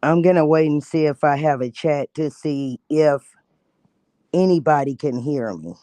I'm going to wait and see if I have a chat to see if anybody can hear me.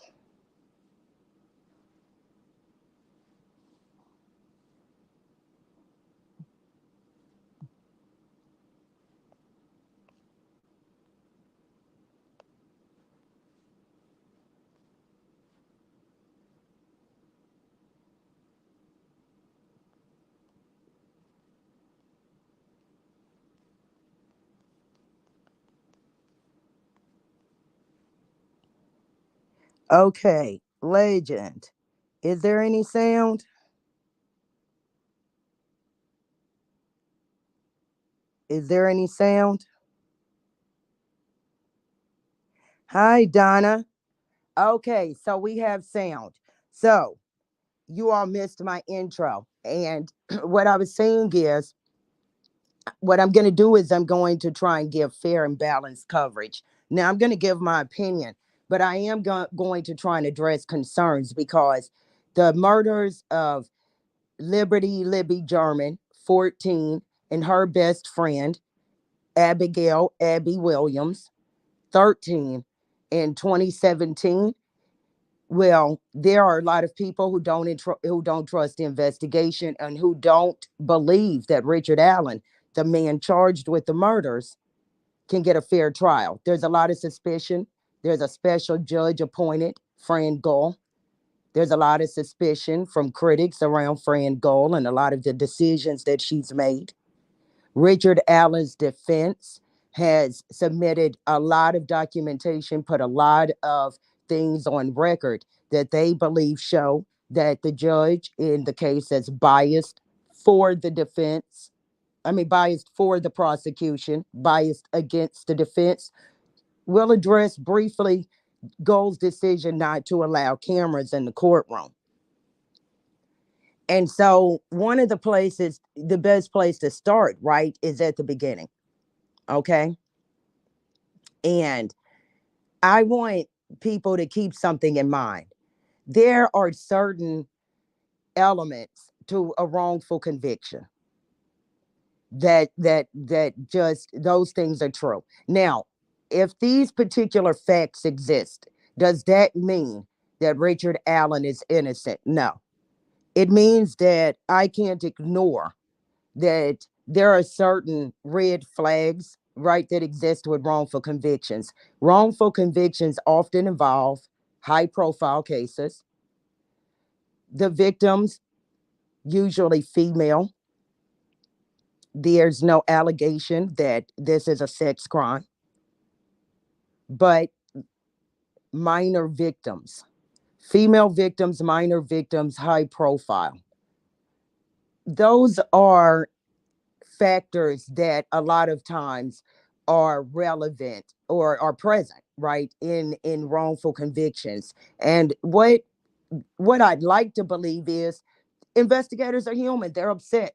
Okay, legend. Is there any sound? Is there any sound? Hi, Donna. Okay, so we have sound. So you all missed my intro. And what I was saying is, what I'm going to do is I'm going to try and give fair and balanced coverage. Now, I'm going to give my opinion, but I am going to try and address concerns because the murders of Liberty Libby German, 14, and her best friend, Abigail Abby Williams, 13, in 2017. Well, there are a lot of people who don't trust the investigation and who don't believe that Richard Allen, the man charged with the murders, can get a fair trial. There's a lot of suspicion. There's a special judge appointed, Fran Gull. There's a lot of suspicion from critics around Fran Gull and a lot of the decisions that she's made. Richard Allen's defense has submitted a lot of documentation, put a lot of things on record that they believe show that the judge in the case is biased for the defense. I mean, biased for the prosecution, biased against the defense. We'll address briefly Gold's decision not to allow cameras in the courtroom. And so, one of the places, the best place to start, right, is at the beginning. Okay. And I want people to keep something in mind. There are certain elements to a wrongful conviction that just those things are true. Now, if these particular facts exist, does that mean that Richard Allen is innocent? No. It means that I can't ignore that there are certain red flags, right, that exist with wrongful convictions. Wrongful convictions often involve high profile cases. The victims, usually female, there's no allegation that this is a sex crime, but minor victims, female victims, minor victims, high profile. Those are factors that a lot of times are relevant or are present, right, in wrongful convictions. And what I'd like to believe is investigators are human, they're upset,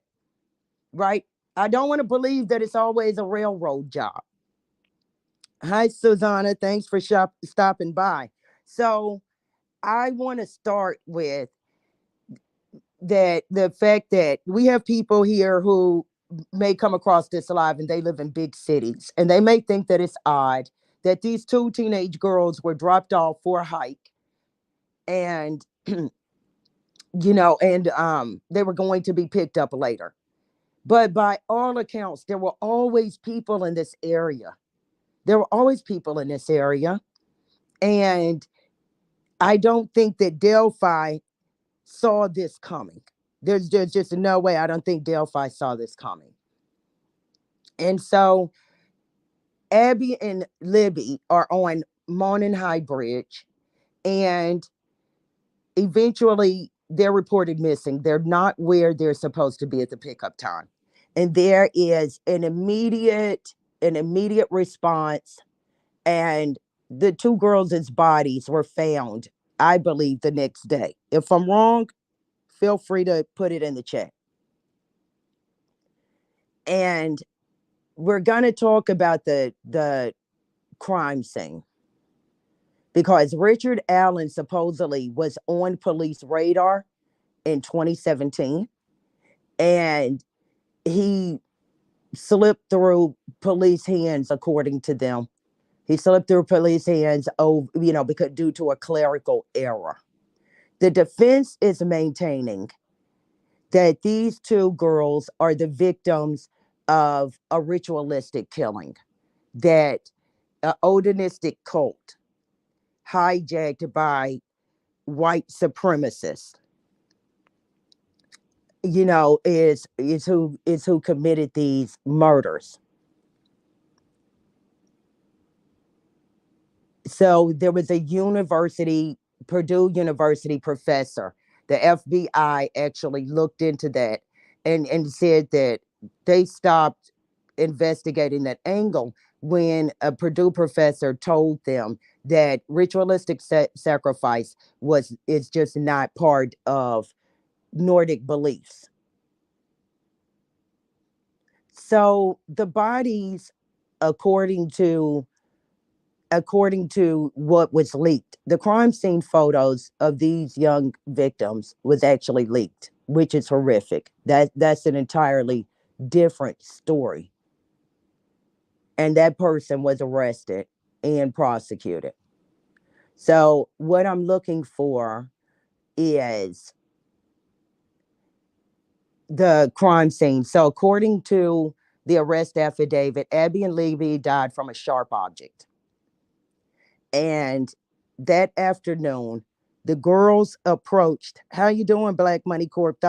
right? I don't want to believe that it's always a railroad job. Hi, Susanna, thanks for stopping by. So I want to start with that the fact that we have people here who may come across this alive and they live in big cities and they may think that it's odd that these two teenage girls were dropped off for a hike and they were going to be picked up later. But by all accounts, there were always people in this area. There were always people in this area. And I don't think that Delphi saw this coming. There's just no way. I don't think Delphi saw this coming. And so Abby and Libby are on Morning High Bridge, and eventually they're reported missing. They're not where they're supposed to be at the pickup time. And there is an immediate response, and the two girls' bodies were found, I believe, the next day. If I'm wrong, feel free to put it in the chat. And we're going to talk about the crime scene because Richard Allen supposedly was on police radar in 2017, and he slipped through police hands, according to them. He slipped through police hands, because due to a clerical error. The defense is maintaining that these two girls are the victims of a ritualistic killing, that an odonistic cult hijacked by white supremacists, is who committed these murders. So there was a Purdue University professor. The FBI actually looked into that and said that they stopped investigating that angle when a Purdue professor told them that ritualistic sacrifice is just not part of Nordic beliefs. So the bodies, according to what was leaked, the crime scene photos of these young victims was actually leaked, which is horrific. That's an entirely different story. And that person was arrested and prosecuted. So what I'm looking for is the crime scene. So according to the arrest affidavit, Abby and Levy died from a sharp object. And that afternoon, the girls approached. How you doing, Black Money Corp?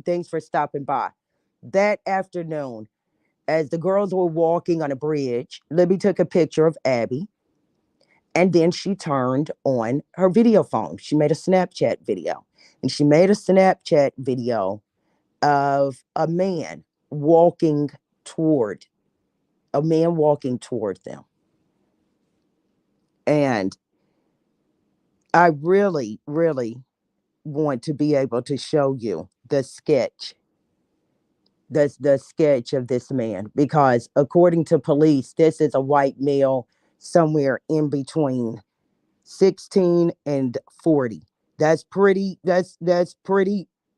Thanks for stopping by. That afternoon, as the girls were walking on a bridge, Libby took a picture of Abby, and then she turned on her video phone. She made a Snapchat video, and she made a Snapchat video of walking toward a man walking toward them. And I really, really want to be able to show you the sketch of this man, because according to police, this is a white male somewhere in between 16 and 40. That's pretty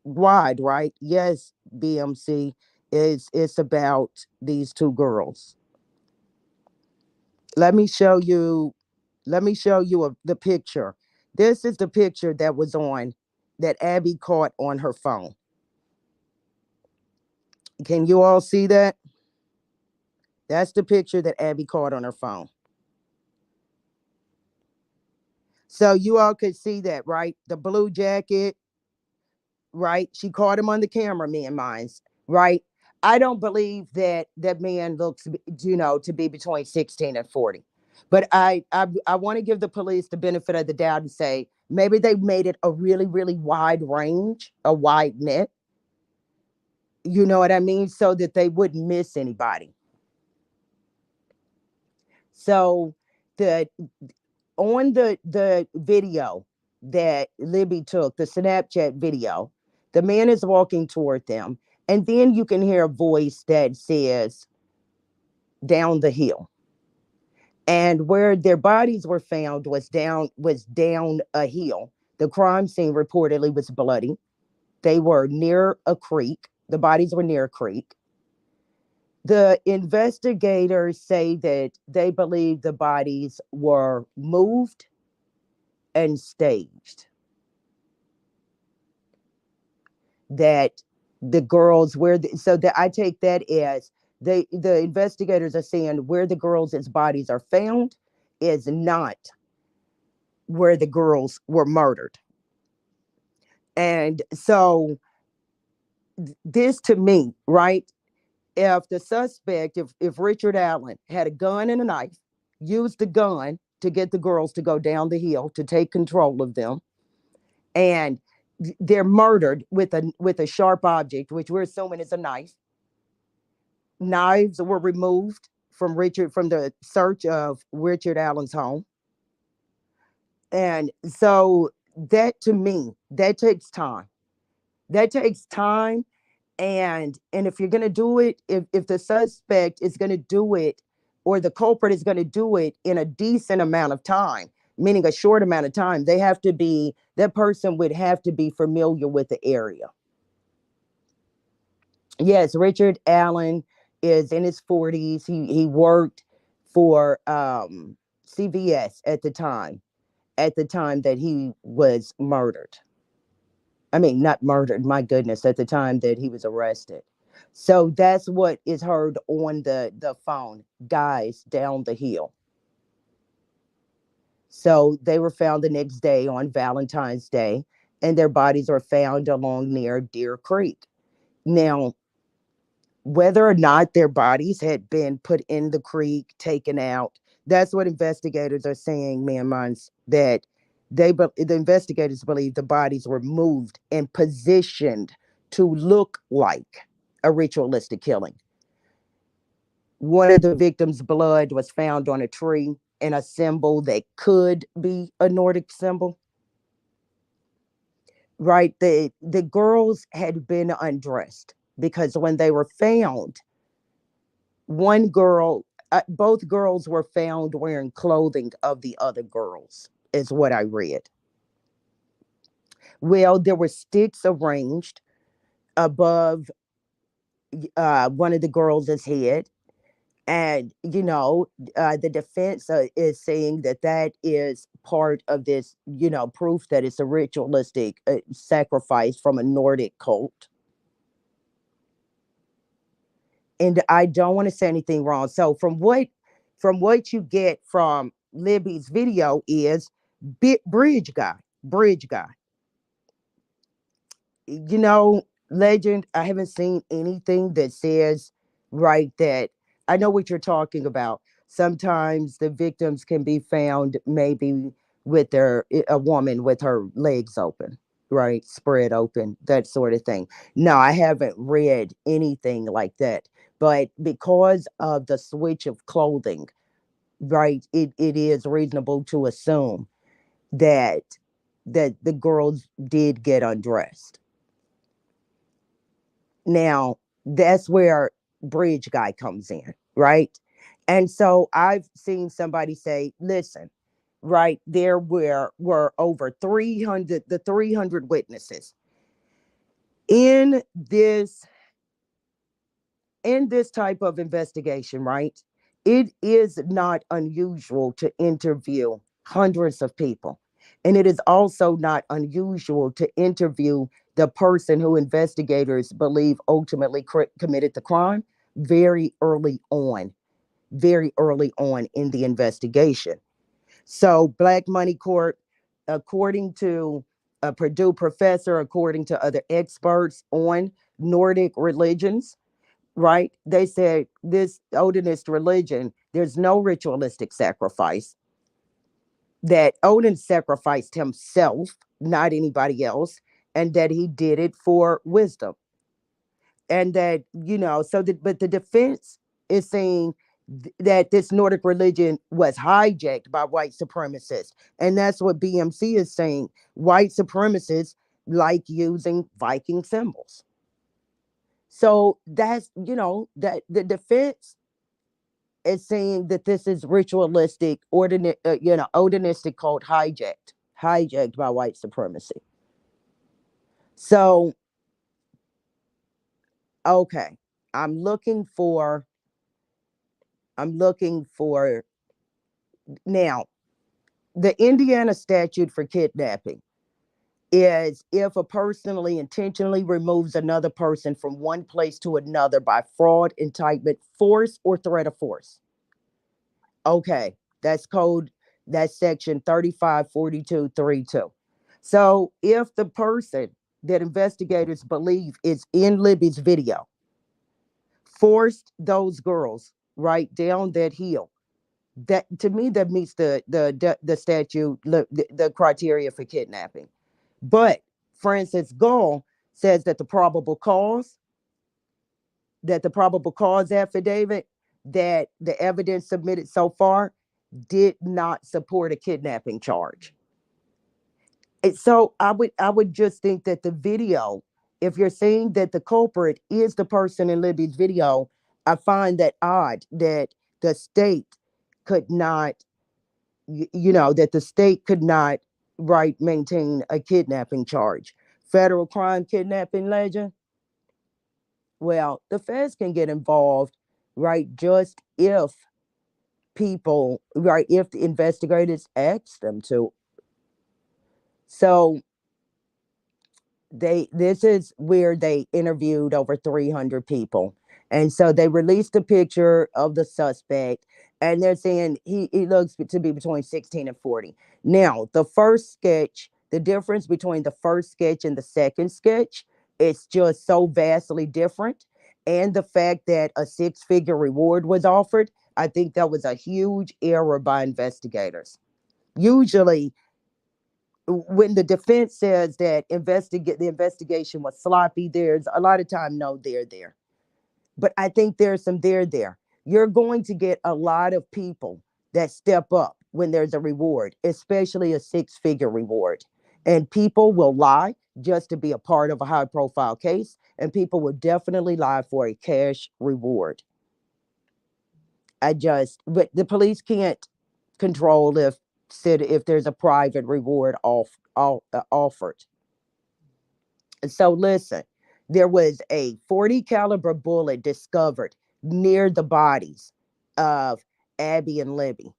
wide, right? Yes, BMC, it's about these two girls. Let me show you the picture. This is the picture that Abby caught on her phone. Can you all see that? That's the picture that Abby caught on her phone. So you all could see that, right? The blue jacket, right? She caught him on the camera, me and mine's, right? I don't believe that that man looks, to be between 16 and 40. But I want to give the police the benefit of the doubt and say maybe they made it a really, really wide range, a wide net. You know what I mean? So that they wouldn't miss anybody. So the on the video that Libby took, the Snapchat video, the man is walking toward them, and then you can hear a voice that says down the hill. And where their bodies were found was down a hill. The crime scene reportedly was bloody. They were near a creek. The bodies were near a creek. The investigators say that they believe the bodies were moved and staged. That the girls so that I take that as the investigators are saying where the girls' bodies are found is not where the girls were murdered. And so this to me, right? If the suspect, if Richard Allen had a gun and a knife, used the gun to get the girls to go down the hill to take control of them, and they're murdered with a sharp object, which we're assuming is a knife. Knives were removed from the search of Richard Allen's home. And so that to me, that takes time. That takes time. And if you're gonna do it, if the suspect is gonna do it, or the culprit is gonna do it in a decent amount of time, meaning a short amount of time, that person would have to be familiar with the area. Yes, Richard Allen is in his 40s. He worked for CVS at the time that he was murdered. I mean, not murdered, my goodness, at the time that he was arrested. So that's what is heard on the phone. Guys down the hill. So they were found the next day on Valentine's Day, and their bodies were found along near Deer Creek. Now, whether or not their bodies had been put in the creek, taken out, that's what investigators are saying, man, months that the investigators believe the bodies were moved and positioned to look like a ritualistic killing. One of the victims' blood was found on a tree in a symbol that could be a Nordic symbol. Right, the girls had been undressed because when they were found, one girl, both girls were found wearing clothing of the other girls, is what I read. Well, there were sticks arranged above one of the girls' head. And, the defense is saying that that is part of this, proof that it's a ritualistic sacrifice from a Nordic cult. And I don't want to say anything wrong. So from what you get from Libby's video is bridge guy. Legend. I haven't seen anything that says right that I know what you're talking about. Sometimes the victims can be found maybe with a woman with her legs open, right, spread open, that sort of thing. No, I haven't read anything like that. But because of the switch of clothing, right, it is reasonable to assume that the girls did get undressed. Now, that's where bridge guy comes in, right? And so I've seen somebody say, listen, right, there were over 300 witnesses in this type of investigation, right? It is not unusual to interview hundreds of people. And it is also not unusual to interview the person who investigators believe ultimately committed the crime very early on in the investigation. So, Black Money Court, according to a Purdue professor, according to other experts on Nordic religions, right? They said this Odinist religion, there's no ritualistic sacrifice, that Odin sacrificed himself, not anybody else, and that he did it for wisdom. And that, but the defense is saying that this Nordic religion was hijacked by white supremacists. And that's what BMC is saying. White supremacists like using Viking symbols. So that's, that the defense is saying that this is ritualistic, Odinistic cult hijacked by white supremacy. So, okay, I'm looking for, I'm looking for now the Indiana statute for kidnapping is if a personally intentionally removes another person from one place to another by fraud, enticement, force, or threat of force. Okay, that's code, that's section 354232. So if the person that investigators believe is in Libby's video forced those girls right down that hill, that to me that meets the statute, the criteria for kidnapping. But Francis Gall says that the probable cause affidavit, that the evidence submitted so far did not support a kidnapping charge. And so I would just think that the video, if you're saying that the culprit is the person in Libby's video, I find that odd that the state could not, that the state could not, right, maintain a kidnapping charge. Federal crime kidnapping, Legend. Well, the feds can get involved right? Just if people, right, if the investigators asked them to. So this is where they interviewed over 300 people, and so they released a picture of the suspect, and they're saying he looks to be between 16 and 40. Now the first sketch, the difference between the first sketch and the second sketch, it's just so vastly different. And the fact that a six-figure reward was offered, I think that was a huge error by investigators. Usually when the defense says that the investigation was sloppy, there's a lot of time no there. But I think there's some there. You're going to get a lot of people that step up when there's a reward, especially a six-figure reward. And people will lie just to be a part of a high profile case, and people will definitely lie for a cash reward. But the police can't control if there's a private reward offered. So listen, there was a 40 caliber bullet discovered near the bodies of Abby and Libby.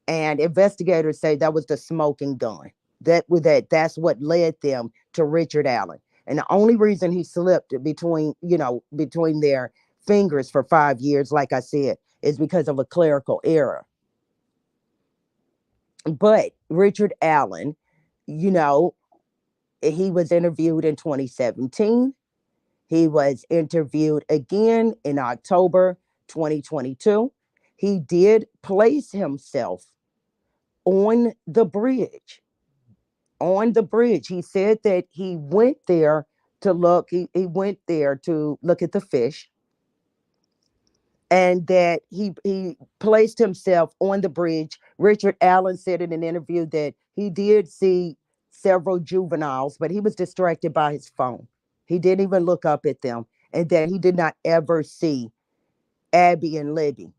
And investigators say that was the smoking gun. That's what led them to Richard Allen. And the only reason he slipped between their fingers for 5 years, like I said, is because of a clerical error. But Richard Allen, you know, he was interviewed in 2017. He was interviewed again in October 2022. He did place himself on the bridge. On the bridge. He said that he went there to look, he went there to look at the fish, and that he placed himself on the bridge. Richard Allen said in an interview that he did see several juveniles, but he was distracted by his phone. He didn't even look up at them, and that he did not ever see Abby and Libby.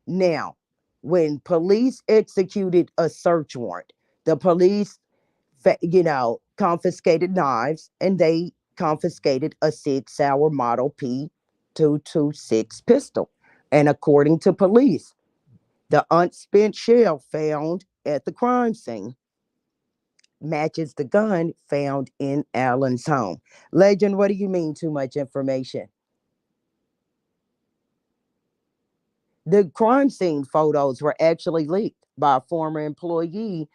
Now, when police executed a search warrant, the police, confiscated knives, and they confiscated a Sig Sauer Model P226 pistol. And according to police, the unspent shell found at the crime scene matches the gun found in Allen's home. Legend, what do you mean too much information? The crime scene photos were actually leaked by a former employee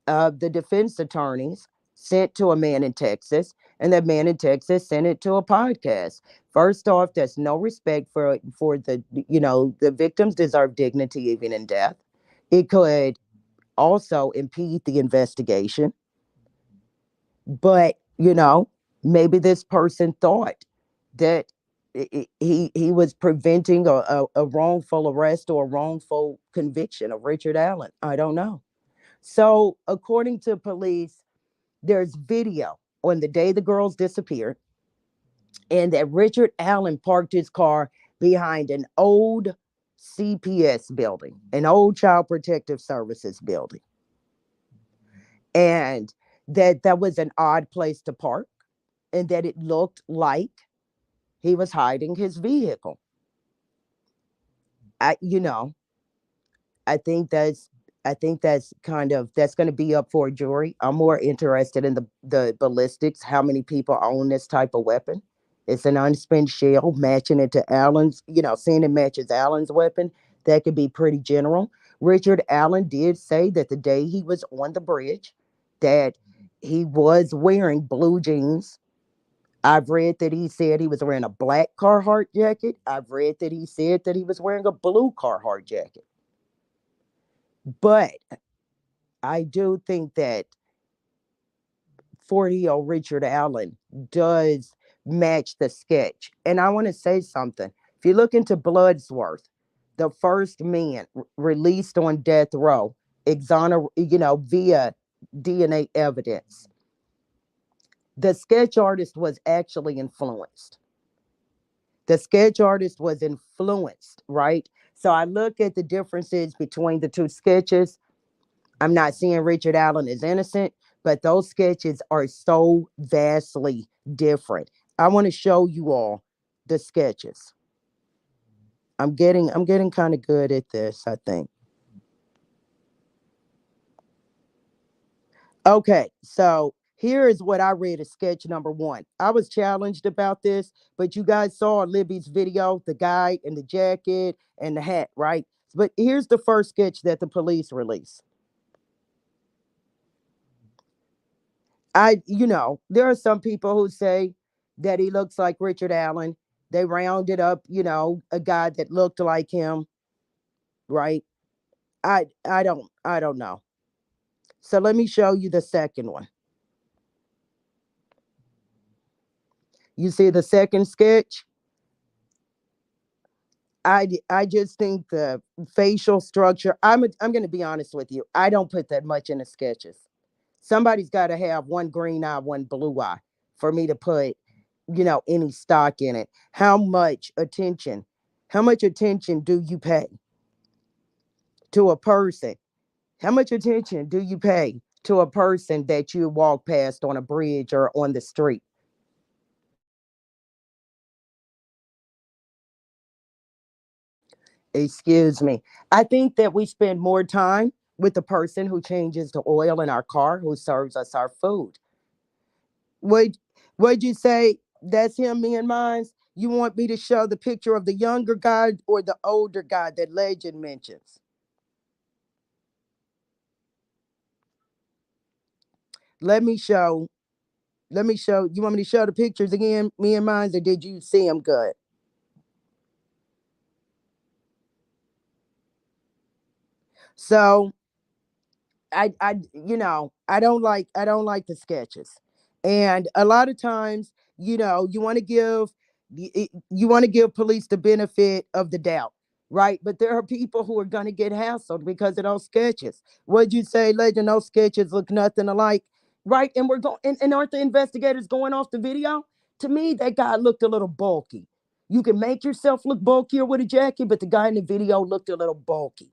of the defense attorneys, sent to a man in Texas, and that man in Texas sent it to a podcast. First off, there's no respect for the victims deserve dignity even in death. It could also impede the investigation, but maybe this person thought that he was preventing a wrongful arrest or a wrongful conviction of Richard Allen. I don't know. So, according to police, there's video on the day the girls disappeared, and that Richard Allen parked his car behind an old CPS building, an old Child Protective Services building, and that was an odd place to park, and that it looked like he was hiding his vehicle. I, you know, I think that's going to be up for a jury. I'm more interested in the ballistics. How many people own this type of weapon? It's an unspent shell matching it to Allen's. Seeing it matches Allen's weapon, that could be pretty general. Richard Allen did say that the day he was on the bridge, that he was wearing blue jeans. I've read that he said he was wearing a black Carhartt jacket. I've read that he said that he was wearing a blue Carhartt jacket. But I do think that 40-year-old Richard Allen does match the sketch. And I want to say something. If you look into Bloodsworth, the first man released on death row, via DNA evidence, the sketch artist was actually influenced. The sketch artist was influenced, right? So I look at the differences between the two sketches. I'm not saying Richard Allen is innocent, but those sketches are so vastly different. I want to show you all the sketches. I'm getting kind of good at this, I think. Okay, so here is what I read as sketch number one. I was challenged about this, but you guys saw Libby's video, the guy in the jacket and the hat, right? But here's the first sketch that the police released. There are some people who say that he looks like Richard Allen. They rounded up, a guy that looked like him, right? I don't know. So let me show you the second one. You see the second sketch? I just think the facial structure. I'm going to be honest with you. I don't put that much in the sketches. Somebody's got to have one green eye, one blue eye for me to put, any stock in it. How much attention do you pay to a person? How much attention do you pay to a person that you walk past on a bridge or on the street? Excuse me. I think that we spend more time with the person who changes the oil in our car, who serves us our food. Would would you say that's him, me and mine? You want me to show the picture of the younger guy or the older guy that legend mentions? Let me show. Let me show. You want me to show the pictures again, me and mine, or did you see them good? So I don't like the sketches, and a lot of times, you want to give police the benefit of the doubt, right? But there are people who are going to get hassled because of those sketches. Would you say, Legend? Those sketches look nothing alike, right? And we're going, and aren't the investigators going off the video? To me, that guy looked a little bulky. You can make yourself look bulkier with a jacket, but the guy in the video looked a little bulky.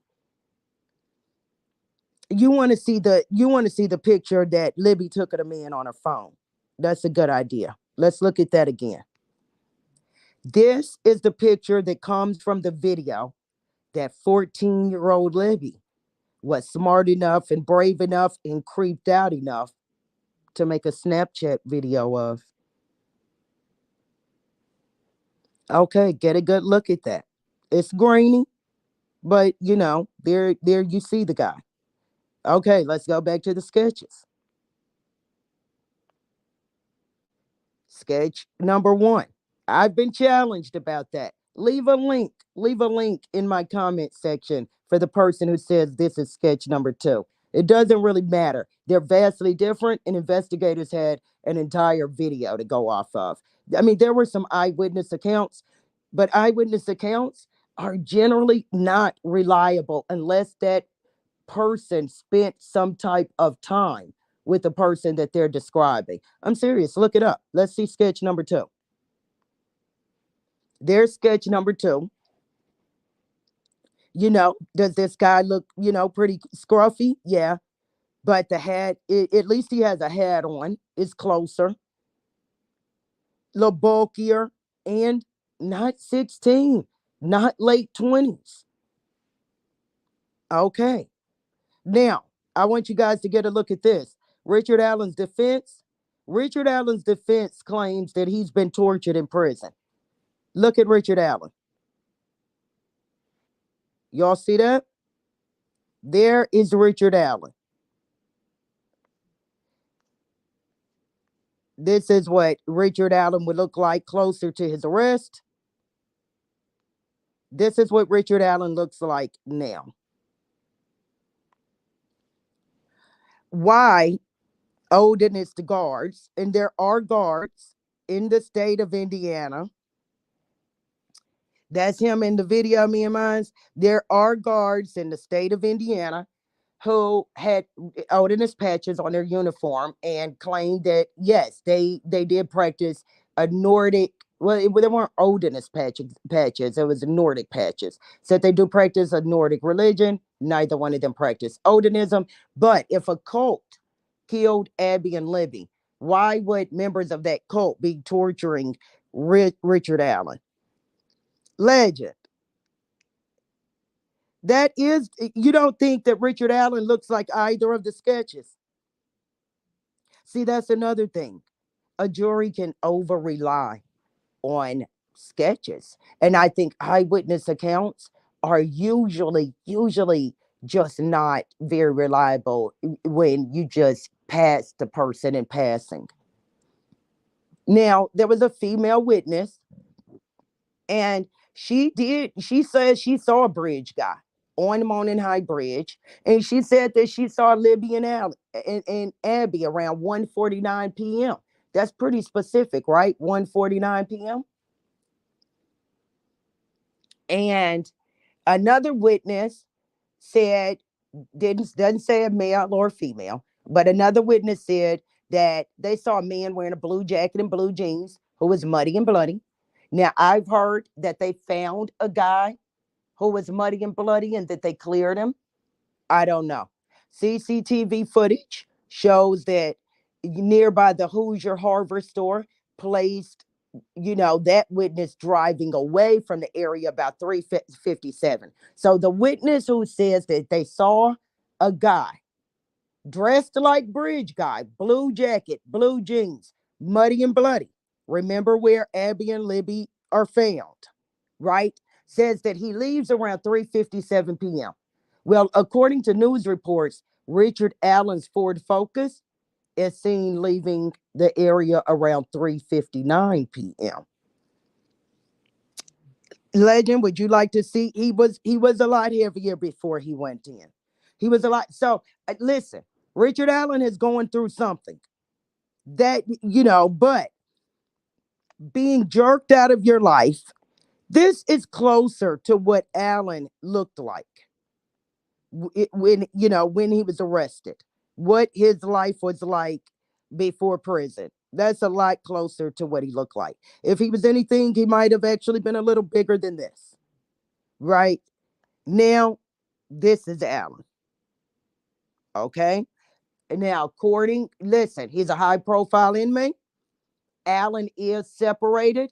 You want to see the picture that Libby took of the man on her phone. That's a good idea. Let's look at that again. This is the picture that comes from the video that 14-year-old Libby was smart enough and brave enough and creeped out enough to make a Snapchat video of. Okay, get a good look at that. It's grainy, but there you see the guy. Okay, let's go back to the sketches. Sketch number one. I've been challenged about that. Leave a link. Leave a link in my comment section for the person who says this is sketch number two. It doesn't really matter. They're vastly different, and investigators had an entire video to go off of. I mean, there were some eyewitness accounts, but eyewitness accounts are generally not reliable unless that person spent some type of time with the person that they're describing. I'm serious. Look it up. Let's see sketch number two. There's sketch number two. Does this guy look, pretty scruffy? Yeah. But the hat, at least he has a hat on. It's closer, a little bulkier, and not 16, not late 20s. Okay. Now, I want you guys to get a look at this. Richard Allen's defense. Richard Allen's defense claims that he's been tortured in prison. Look at Richard Allen. Y'all see that? There is Richard Allen. This is what Richard Allen would look like closer to his arrest. This is what Richard Allen looks like now. Why Odinist guards, and there are guards in the state of Indiana. That's him in the video, me and mine. There are guards in the state of Indiana who had Odinist patches on their uniform and claimed that yes, they did practice a Nordic. Well, they weren't Odinist patches. It was Nordic patches. Said they do practice a Nordic religion. Neither one of them practiced Odinism. But if a cult killed Abby and Libby, why would members of that cult be torturing Richard Allen? Legend. That is, you don't think that Richard Allen looks like either of the sketches. See, that's another thing. A jury can over rely on sketches. And I think eyewitness accounts are usually just not very reliable when you just pass the person in passing. Now, there was a female witness, and she said she saw a bridge guy on the Monon High Bridge, and she said that she saw Libby and Abby around 1:49 p.m. That's pretty specific, right? 1:49 p.m. And another witness said, didn't doesn't say a male or female, but another witness said that they saw a man wearing a blue jacket and blue jeans who was muddy and bloody. Now I've heard that they found a guy who was muddy and bloody and that they cleared him. I don't know. CCTV footage shows that nearby the Hoosier Harbor store placed, that witness driving away from the area about 3:57. So the witness who says that they saw a guy dressed like bridge guy, blue jacket, blue jeans, muddy and bloody. Remember where Abby and Libby are found, right? Says that he leaves around 3:57 p.m. Well, according to news reports, Richard Allen's Ford Focus is seen leaving the area around 3:59 p.m. Legend, would you like to see? He was a lot heavier before he went in. He was a lot. So listen, Richard Allen is going through something that but being jerked out of your life, this is closer to what Allen looked like when he was arrested. What his life was like before prison. That's a lot closer to what he looked like. If he was anything, he might have actually been a little bigger than this, right? Now, this is Allen. Okay. Now, listen, he's a high profile inmate. Allen is separated.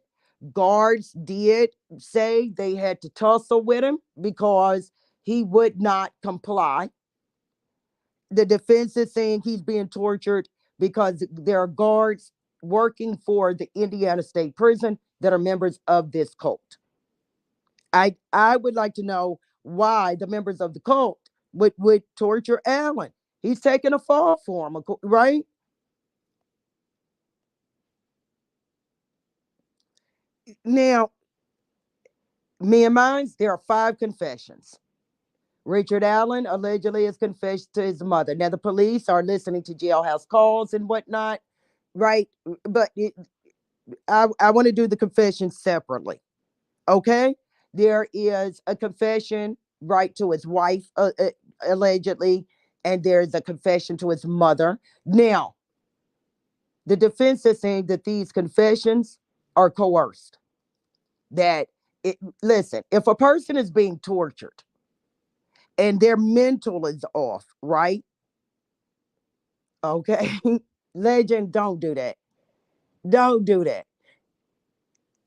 Guards did say they had to tussle with him because he would not comply. The defense is saying he's being tortured because there are guards working for the Indiana State Prison that are members of this cult. I would like to know why the members of the cult would torture Allen. He's taking a fall for him, right? Now, me and mine, there are 5 confessions. Richard Allen allegedly has confessed to his mother. Now, the police are listening to jailhouse calls and whatnot, right? But I want to do the confession separately. Okay. There is a confession, right, to his wife, allegedly, and there's a confession to his mother. Now, the defense is saying that these confessions are coerced. That listen, if a person is being tortured and their mental is off, right? Okay. Legend, don't do that. Don't do that.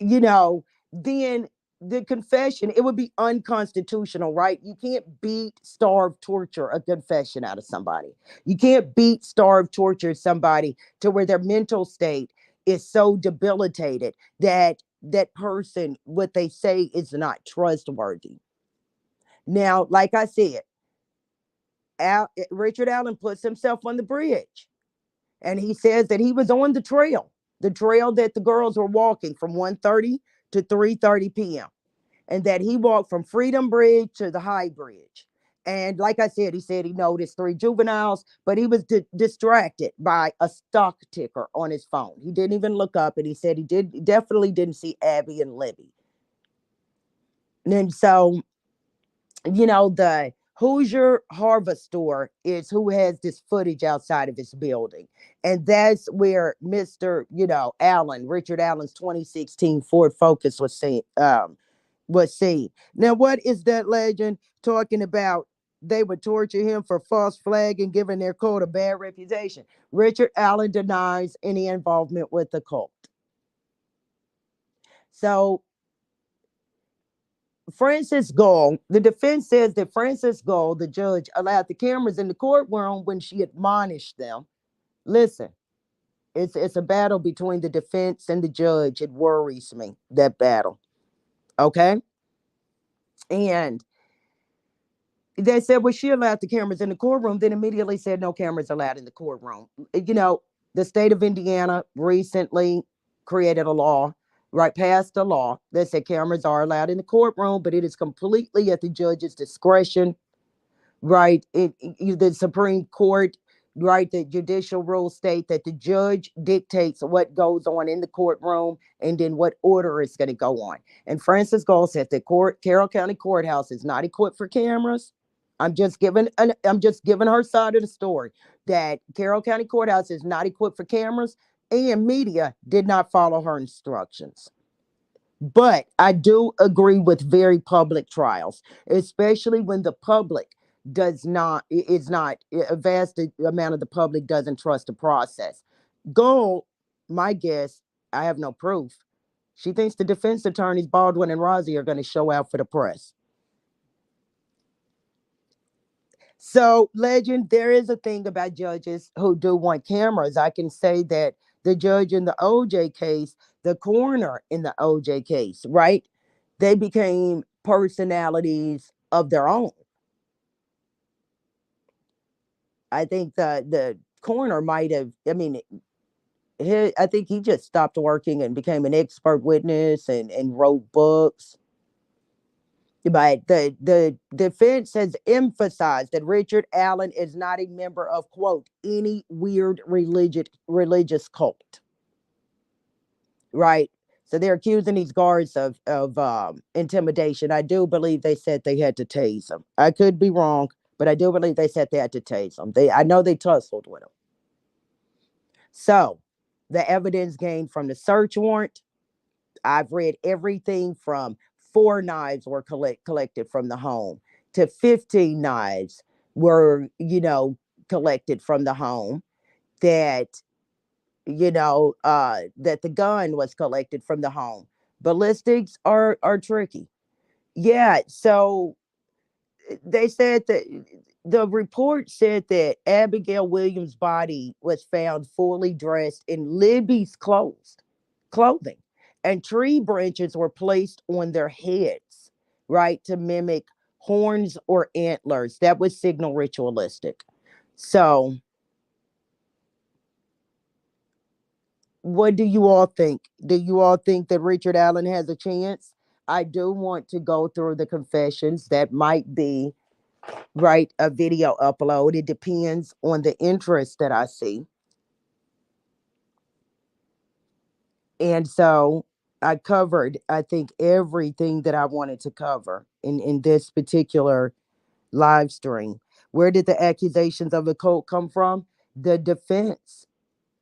you know, then the confession, it would be unconstitutional, right? You can't beat, starve, torture a confession out of somebody. You can't beat, starve, torture somebody to where their mental state is so debilitated that that person, what they say is not trustworthy. Now, like I said, Richard Allen puts himself on the bridge and he says that he was on the trail that the girls were walking from 1:30 to 3:30 p.m. and that he walked from Freedom Bridge to the High Bridge. And like I said, he said he noticed 3 juveniles, but he was distracted by a stock ticker on his phone. He didn't even look up, and he said definitely didn't see Abby and Libby. And so the Hoosier Harvest Store is who has this footage outside of his building. And that's where Allen, Richard Allen's 2016 Ford Focus was seen. Now, what is that legend talking about? They would torture him for false flag and giving their cult a bad reputation. Richard Allen denies any involvement with the cult. So Francis Gall, the defense says that Francis Gall, the judge, allowed the cameras in the courtroom when she admonished them. Listen, it's a battle between the defense and the judge. It worries me, that battle. Okay? And they said, well, she allowed the cameras in the courtroom, then immediately said no cameras allowed in the courtroom. You know, the state of Indiana recently created a law, right, passed a law that said cameras are allowed in the courtroom, but it is completely at the judge's discretion, right? The Supreme Court, right, the judicial rules state that the judge dictates what goes on in the courtroom and then what order is going to go on. And Francis Gall said that Carroll County Courthouse is not equipped for cameras. I'm just giving her side of the story, that Carroll County Courthouse is not equipped for cameras and media did not follow her instructions. But I do agree with very public trials, especially when the public does not, is not, a vast amount of the public doesn't trust the process. Gold, my guess, I have no proof. She thinks the defense attorneys, Baldwin and Rossi, are going to show out for the press. So, legend, there is a thing about judges who do want cameras. I can say that the judge in the OJ case, the coroner in the OJ case, right? They became personalities of their own. I think the coroner might have, I mean, I think he just stopped working and became an expert witness and wrote books. But the defense has emphasized that Richard Allen is not a member of, quote, any weird religious cult, right? So they're accusing these guards of intimidation. I do believe they said they had to tase them. I could be wrong, but I do believe they said they had to tase them. I know they tussled with them. So the evidence gained from the search warrant, I've read everything from 4 knives were collected from the home to 15 knives were, collected from the home, that, that the gun was collected from the home. Ballistics are tricky. Yeah. So they said that the report said that Abigail Williams' body was found fully dressed in Libby's clothing, and tree branches were placed on their heads, right, to mimic horns or antlers. That was signal ritualistic. So, what do you all think? Do you all think that Richard Allen has a chance? I do want to go through the confessions. That might be, right, a video upload. It depends on the interest that I see. And so I covered, I think, everything that I wanted to cover in this particular live stream. Where did the accusations of a cult come from? The defense.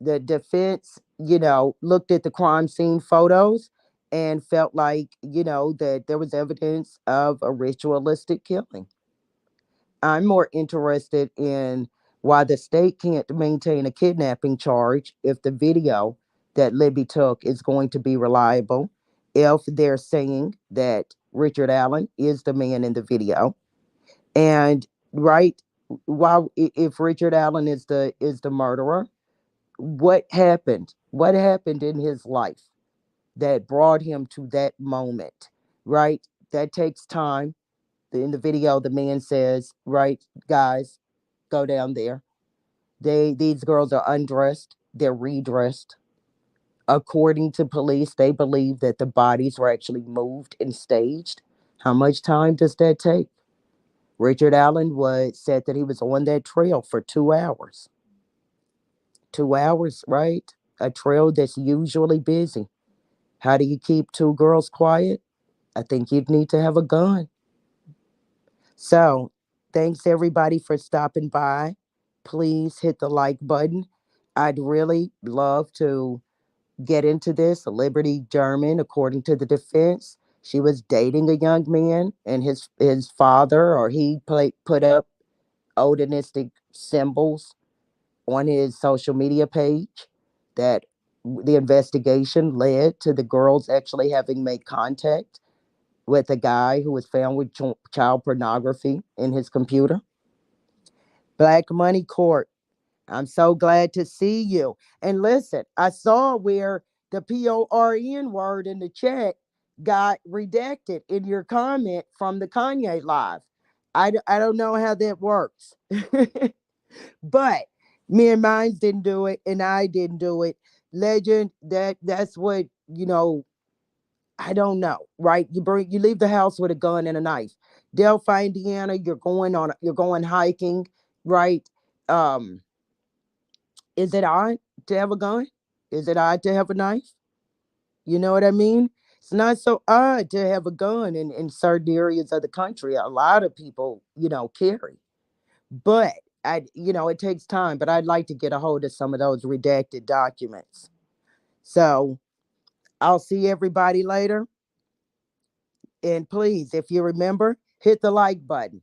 The defense, looked at the crime scene photos and felt like, that there was evidence of a ritualistic killing. I'm more interested in why the state can't maintain a kidnapping charge if the video that Libby took is going to be reliable, if they're saying that Richard Allen is the man in the video. And right, while if Richard Allen is the murderer, what happened? What happened in his life that brought him to that moment? Right? That takes time. In the video, the man says, right, guys, go down there. These girls are undressed, they're redressed. According to police, they believe that the bodies were actually moved and staged. How much time does that take? Richard Allen was said that he was on that trail for 2 hours. 2 hours, right? A trail that's usually busy. How do you keep two girls quiet? I think you'd need to have a gun. So, thanks everybody for stopping by. Please hit the like button. I'd really love to get into this. Liberty German, according to the defense, she was dating a young man, and his father, or put up odinistic symbols on his social media page, that the investigation led to the girls actually having made contact with a guy who was found with child pornography in his computer. Black Money Court. I'm so glad to see you. And listen, I saw where the PORN word in the chat got redacted in your comment from the Kanye live. I don't know how that works. But me and mines didn't do it, and I didn't do it. Legend, that's what, I don't know, right? You leave the house with a gun and a knife. Delphi, Indiana, you're going hiking, right? Um, is it odd to have a gun? Is it odd to have a knife? You know what I mean? It's not so odd to have a gun in certain areas of the country. A lot of people, carry. But it takes time, but I'd like to get a hold of some of those redacted documents. So I'll see everybody later. And please, if you remember, hit the like button.